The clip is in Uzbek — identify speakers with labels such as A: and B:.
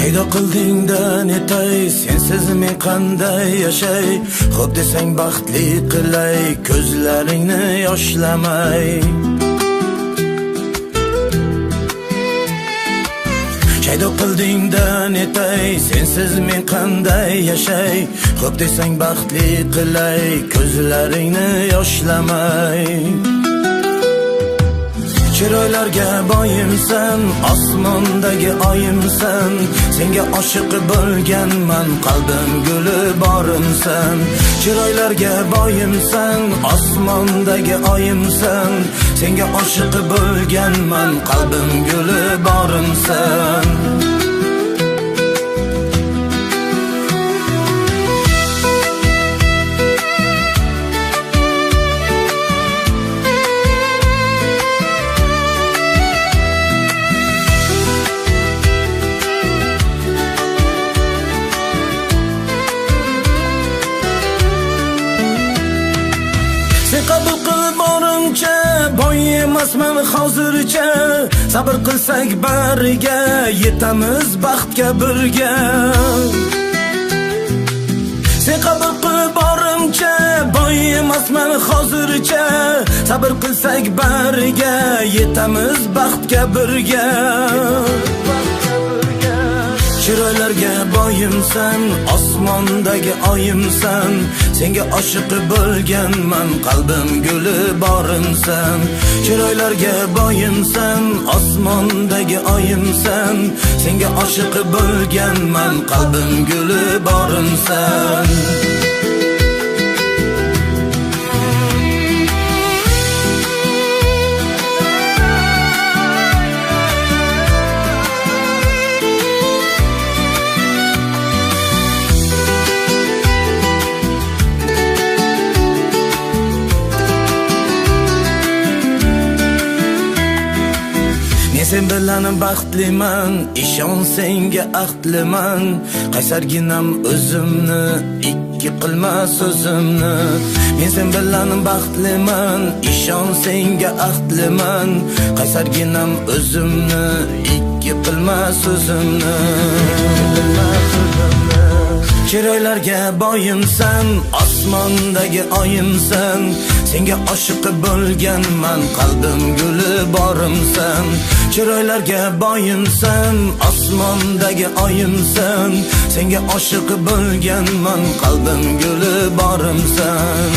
A: Paydo qildingda netay, sensiz men qanday yashay? Xo'p desang baxtli qilay, ko'zlaringni yoshlamay. Paydo qildingda netay, sensiz men qanday yashay? Xo'p desang baxtli qilay, ko'zlaringni yoshlamay. Chiroylarga boyimsan, osmondagi oyimsan, senga oshiq bo'lganman, qalbim guli borimsan. Chiroylarga boyimsan, osmondagi oyimsan, senga oshiq bo'lganman, qalbim guli borimsan. Qabul qil borimcha, boy emasman hozircha. Sabr qilsak bariga, yetamiz baxtga birga. Sen qabul qil borimcha, boy emasman hozircha. Sabr qilsak bariga, yetamiz baxtga birga. Chiroylarga boyimsan, osmondagi oyimsan, senga oshiq bo'lganman, qalbim guli borimsan. Chiroylarga boyimsan, osmondagi oyimsan, senga oshiq bo'lganman, qalbim guli borimsan. Sen bilan baxtliman, ishon senga ahdliman. Qaysarginam o'zimni, ikki qilma so'zimni. Men sen bilan baxtliman, ishon senga ahdliman. Qaysarginam o'zimni, ikki qilma so'zimni. Chiroylarga boyimsan, osmondagi oyimsan, senga oshiq bo'lganman, qalbim guli borimsan. Chiroylarga boyimsan, osmondagi oyimsan, senga oshiq bo'lganman, qalbim guli borimsan.